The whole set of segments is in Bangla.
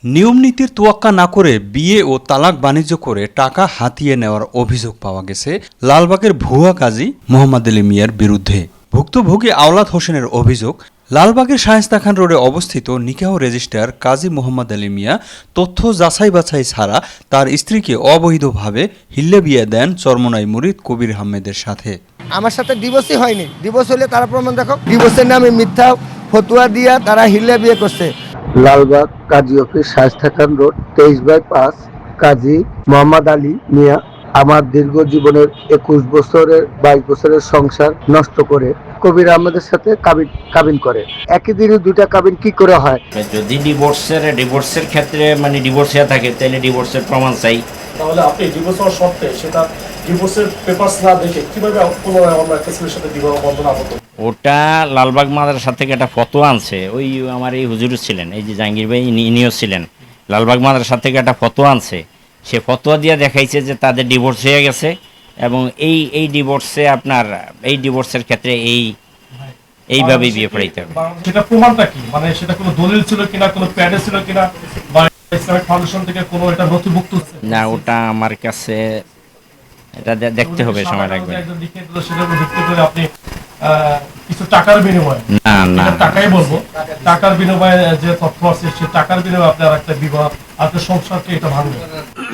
নিয়ম নীতির তোয়াক্কা না করে বিয়ে ও তালাক বাণিজ্য করে টাকা হাতিয়ে নেওয়ার অভিযোগ পাওয়া গেছে লালবাগের ভুয়া কাজী মোহাম্মদ আলী মিয়ার বিরুদ্ধে। ভুক্তভোগী আওলাদ হোসেনের অভিযোগ, লালবাগের শায়েস্তা খান রোডে অবস্থিত নিকাহ রেজিস্ট্রার কাজী মোহাম্মদ আলী মিয়া তথ্য যাচাই বাছাই ছাড়া তার স্ত্রীকে অবৈধভাবে হিল্লে বিয়ে দেন চরমোনাই মুরিদ কবির আহমেদের সাথে। আমার সাথে ডিভোর্সই হয়নি, ডিভোর্স হলে তারা প্রমাণ দেখো, ডিভোর্সের নামে মিথ্যা ফতুয়া দিয়া তারা হিল্লে বিয়ে করছে। লালবাগ কাজী অফিস, শায়েস্তা খান রোড, 23/5। কাজী মোহাম্মদ আলী মিয়া আমার দীর্ঘ জীবনের 22 বছরের সংসার নষ্ট করে কবির আহমেদের সাথে কাবিন করে। একই দিনে দুইটা কাবিন কি করে হয়? যদি ডিভোর্সের ক্ষেত্রে ডিভোর্স হয়ে থাকে তাহলে ডিভোর্সের প্রমাণ চাই। তাহলে আপনি ডিভোর্স হওয়ার শর্তে সেটা ডিভোর্সের পেপারস না দেখে কিভাবে পুনরায় আমরা একটা ছেলের সাথে বিবাহ বন্ধন আবদ্ধ? ওটা লালবাগ মাদ্রাসা থেকে একটা ফতোয়া আনছে, ওই আমার এই হুজুর ছিলেন, এই যে জাহাঙ্গীর ভাই ইনিও ছিলেন, লালবাগ মাদ্রাসা থেকে একটা ফতোয়া আনছে। সে ফতোয়া দিয়ে দেখাইছে যে তাদের ডিভোর্স হয়ে গেছে এবং এই ডিভোর্সের ক্ষেত্রে এইভাবেই বিয়ে পড়াইতে হবে। সেটা প্রমাণটা কি? সেটা কোনো দলিল ছিল কিনা, কোনো প্যাডে ছিল কিনা, বা ইসলামিক ফাউন্ডেশন থেকে কোনো এটা নথিভুক্ত? না, ওটা আমার কাছে এটা দেখতে হবে, সময় লাগবে। আপনি কিছু টাকার বিনিময়ে, না টাকাই বলবো, টাকার বিনিময়ে যে তথ্য আছে সেই টাকার বিনিময়ে আপনার একটা বিবাহ, আপনার সংসারকে এটা ভাঙবে।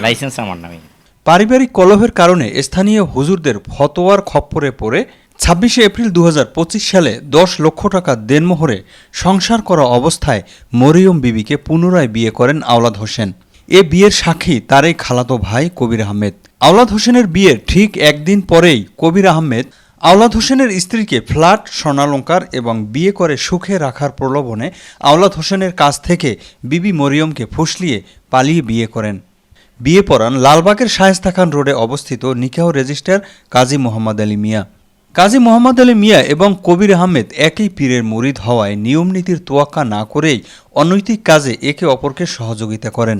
লাইসেন্স আমার নামে। পারিবারিক কলহের কারণে স্থানীয় হুজুরদের ফতোয়ার খপ্পরে পড়ে 26 এপ্রিল 2025 সালে 10 লক্ষ টাকা দেনমোহরে সংসার করা অবস্থায় মরিয়ম বিবিকে পুনরায় বিয়ে করেন আওলাদ হোসেন। এ বিয়ের সাক্ষী তারই খালাতো ভাই কবির আহমেদ। আওলাদ হোসেনের বিয়ের ঠিক একদিন পরেই কবির আহমেদ আওলাদ হোসেনের স্ত্রীকে ফ্ল্যাট, স্বর্ণালংকার এবং বিয়ে করে সুখে রাখার প্রলোভনে আওলাদ হোসেনের কাছ থেকে বিবি মরিয়মকে ফুসলিয়ে পালিয়ে বিয়ে করেন। বিয়ে পড়ান লালবাগের শায়েস্তা খান রোডে অবস্থিত নিকাহ রেজিস্ট্রার কাজী মোহাম্মদ আলী মিয়া। কাজী মোহাম্মদ আলী মিয়া এবং কবির আহমেদ একই পীরের মুরিদ হওয়ায় নিয়ম নীতির তোয়াক্কা না করেই অনৈতিক কাজে একে অপরকে সহযোগিতা করেন।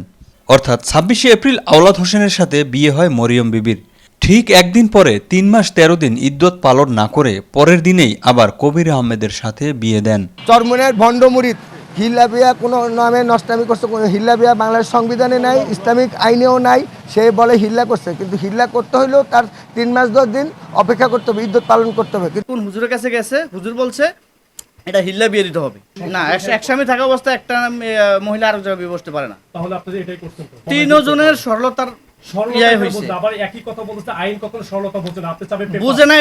অর্থাৎ 26 এপ্রিল আওলাদ হোসেনের সাথে বিয়ে হয় মরিয়ম বিবির। ঠিক একদিন পরে 3 মাস 13 দিন ইদ্যত পালন না করে পরের দিনেই আবার কবির আহমেদের সাথে বিয়ে দেন। চরমোনাইয়ের ভণ্ড মুরিদ হিল্লা বিয়া কোনো নামে নষ্টামি করছে, কোনো হিল্লা বিয়া বাংলাদেশ সংবিধানে নাই, ইসলামিক আইনেও নাই। সে বলে হিল্লা করছে, কিন্তু হিল্লা করতে হইলেও তার 3 মাস 10 দিন অপেক্ষা করতে হবে, ইদ্যত পালন করতে হবে। কোন হুজুরের কাছে গেছে, হুজুর বলছে এটা হিল্লা বিয়ে দিতে হবে না, এক স্বামী থাকা অবস্থায় একটা মহিলা আরেক জায়গায় বিয়ে বসতে পারে না। তাহলে আপনি এটাই করছেন? 3 জনের সরলতার আবার একই কথা বলতে আইন কখনো সরলতা বোঝে না, আপনি চাবে বুঝে না।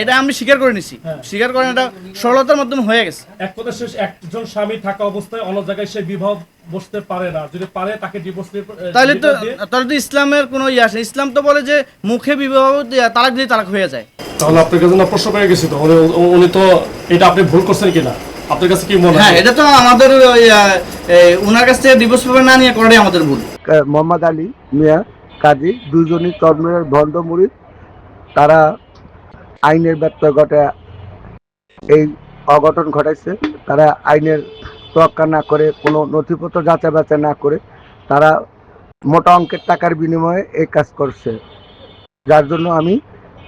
এটা আমি স্বীকার করে নিছি, স্বীকার করেন এটা সরলতার মাধ্যমে হয়ে গেছে। এক কথা শেষ, একজন স্বামী থাকা অবস্থায় অন্য জায়গায় সে বিবাহ বসতে পারে না, যদি পারে তাকে ডিভোর্স। তাহলে তো ইসলামের কোনো আসে, ইসলাম তো বলে যে মুখে বিবাহ তালাক দিয়ে তালাক হয়ে যায়। তাহলে আপনার কাছে প্রশ্ন পেয়ে গেছি তো, উনি তো এটা আপনি ভুল করছেন কিনা আপনার কাছে কি মনে হয়? হ্যাঁ, এটা তো আমাদের ওনার কাছ থেকে ডিভোর্স পেপার না নিয়ে করাটাই আমাদের ভুল। মোহাম্মদ আলী মিয়া কাজী দুজনই চরমোনাইয়ের ভণ্ড মুরিদ। তারা আইনের ব্যত্যয় ঘটায় এই অঘটন ঘটাইছে। তারা আইনের তোয়াক্কা না করে, কোনো নথিপত্র যাচাই বাছাই না করে তারা মোটা অঙ্কের টাকার বিনিময়ে এই কাজ করছে, যার জন্য আমি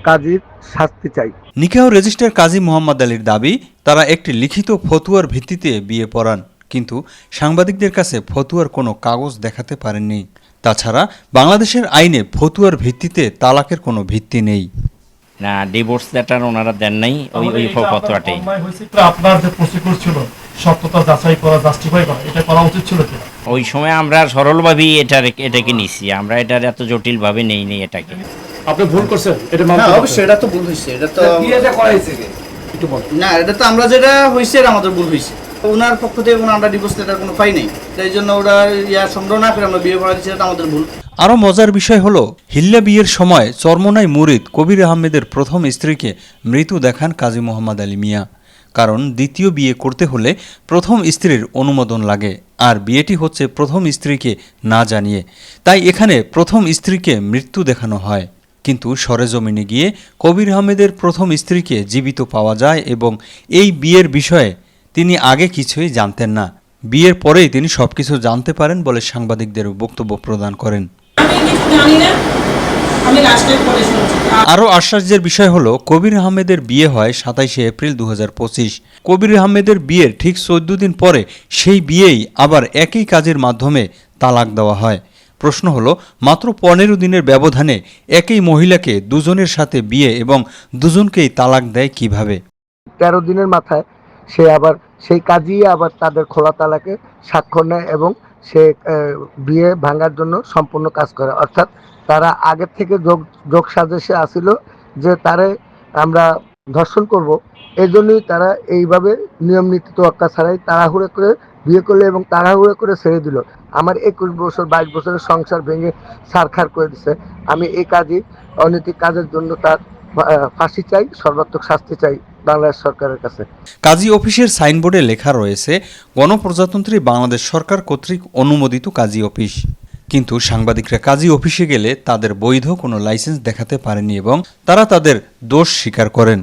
কাজীর শাস্তি চাই। নিকাহ রেজিস্ট্রার কাজী মোহাম্মদ আলীর দাবি, তারা একটি লিখিত ফতুয়ার ভিত্তিতে বিয়ে পড়ান, কিন্তু সাংবাদিকদের কাছে ফতুয়ার কোনো কাগজ দেখাতে পারেননি। তাছাড়া বাংলাদেশের আইনে ফতুয়ার ভিত্তিতে তালাকের কোনো ভিত্তি নেই। না, ডিভোর্স লেটার ওনারা দেন নাই, ওই ফতোয়াটাই। আপনার যে প্রসিকিউট ছিল সত্যতা যাচাই করা, জাস্টিফাই করা, এটা করা উচিত ছিল কিনা? ওই সময় আমরা সরলভাবেই এটাকে নিছি, আমরা এটার এত জটিলভাবে নেই এটাকে। আপনি ভুল করছেন, এটা অবশ্যই এটা তো ভুল হয়েছে। এটা তো একটু বল না, এটা তো আমরা যেটা হয়েছে এটা আমাদের ভুল হয়েছে। ওনার পক্ষ থেকে আমরা ডিভোর্স লেটার কোনো পাই নাই, তাই জন্য ওরা সংগ্রহ না করে আমরা বিয়ে করা দিচ্ছি, এটা আমাদের ভুল। আরও মজার বিষয় হলো, হিল্লা বিয়ের সময় চরমোনাই মুরিদ কবির আহমেদের প্রথম স্ত্রীকে মৃত দেখান কাজী মোহাম্মদ আলী মিয়া। কারণ দ্বিতীয় বিয়ে করতে হলে প্রথম স্ত্রীর অনুমোদন লাগে, আর বিয়েটি হচ্ছে প্রথম স্ত্রীকে না জানিয়ে। তাই এখানে প্রথম স্ত্রীকে মৃত্যু দেখানো হয়। কিন্তু সরেজমিনে গিয়ে কবির আহমেদের প্রথম স্ত্রীকে জীবিত পাওয়া যায় এবং এই বিয়ের বিষয়ে তিনি আগে কিছুই জানতেন না। বিয়ের পরেই তিনি সবকিছু জানতে পারেন বলে সাংবাদিকদের বক্তব্য প্রদান করেন। আরও আশ্চর্যের বিষয় হলো, কবির আহমেদের বিয়ে হয় 27 এপ্রিল 2025। কবির আহমেদের বিয়ের ঠিক 14 দিন পরে সেই বিয়েই আবার একই কাজের মাধ্যমে তালাক দেওয়া হয়। প্রশ্ন হলো, মাত্র 15 দিনের ব্যবধানে একই মহিলাকে দুজনের সাথে বিয়ে এবং দুজনকেই তালাক দেয় কিভাবে? 13 দিনের মাথায় সে আবার সেই কাজী আবার তাদের খোলা তালাকে স্বাক্ষর নেয় এবং সে বিয়ে ভাঙার জন্য সম্পূর্ণ কাজ করে। অর্থাৎ তারা আগের থেকে যোগ সাজেশে আসিল যে তারে আমরা ধর্ষণ করব, এই জন্যই তারা এইভাবে নিয়ম নীতি তোয়াক্কা ছাড়াই তাড়াহুড়ো করে বিয়ে করলো এবং তাড়াহুড়ো করে ছেড়ে দিল। আমার 21 বছর 22 বছরের সংসার ভেঙে ছারখার করে দিছে। আমি এই কাজই অনৈতিক কাজের জন্য তার ফাঁসি চাই, সর্বাত্মক শাস্তি চাই বাংলাদেশ সরকারের কাছে। কাজী অফিসের সাইনবোর্ডে লেখা রয়েছে গণপ্রজাতন্ত্রী বাংলাদেশ সরকার কর্তৃক অনুমোদিত কাজী অফিস। কিন্তু সাংবাদিকরা কাজী অফিসে গেলে তাদের বৈধ কোনো লাইসেন্স দেখাতে পারেনি এবং তারা তাদের দোষ স্বীকার করেন।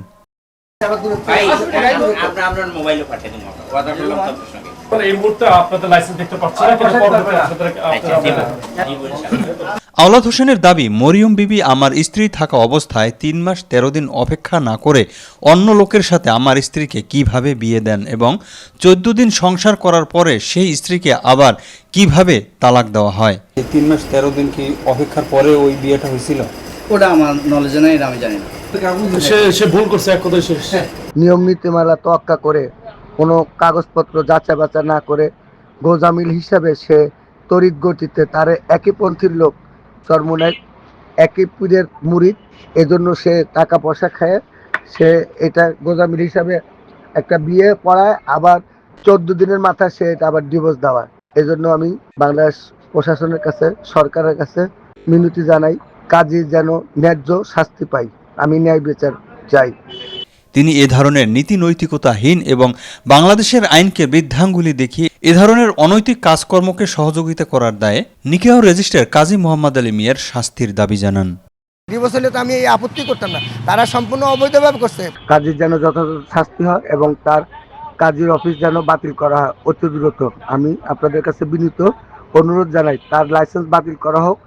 এই মুহূর্তে আপনাদের লাইসেন্স দেখতে পাচ্ছি না, কিন্তু পরবর্তীতে আওলাদ হোসেনের দাবি, মরিয়ম বিবি আমার স্ত্রী থাকা অবস্থায় 3 মাস 13 দিন অপেক্ষা না করে অন্য লোকের সাথে আমার স্ত্রীকে কিভাবে বিয়ে দেন এবং 14 দিন সংসার করার পরে সেই স্ত্রীকে আবার কিভাবে তালাক দেওয়া হয়। 3 মাস 13 দিন কি অপেক্ষার পরে ওই বিয়েটা হয়েছিল? ওটা আমার নলেজে নাই, এটা আমি জানি না। সে ভুল করছে, এক কথায় শেষ। নিয়ম নীতিমালা তোয়াক্কা করে কোনো কাগজপত্র যাচাই বাছাই না করে গোজামিল হিসাবে সে তড়িৎ গতিতে তার একই পন্থীর লোক জন্ম নেয়, একই পীরের মুরিদ, এজন্য সে টাকা পয়সা খায়, সে এটা গোজামিল হিসাবে একটা বিয়ে পড়ায়, আবার 14 দিনের মাথায় সে এটা আবার ডিভোর্স দেওয়ায়। এজন্য আমি বাংলাদেশ প্রশাসনের কাছে, সরকারের কাছে মিনতি জানাই, কাজী যেন ন্যায্য শাস্তি পাই। আমি ন্যায় বিচার চাই। তিনি এ ধরনের নীতি নৈতিকতাহীন এবং বাংলাদেশের আইনকে বৃদ্ধাঙ্গুলি দেখিয়ে এ ধরনের অনৈতিক কাজকর্মকে সহযোগিতা করার দায়ে নিকাহ রেজিস্ট্রার কাজী মোহাম্মদ আলী মিয়ার শাস্তির দাবি জানান। ডিভোর্স হলে তো আমি এই আপত্তি করতাম না, তারা সম্পূর্ণ অবৈধভাবে করছে। কাজীর যেন যথাযথ শাস্তি হয় এবং তার কাজীর অফিস যেন বাতিল করা হয় অতি দ্রুত। আমি আপনাদের কাছে বিনীত অনুরোধ জানাই তার লাইসেন্স বাতিল করা হোক।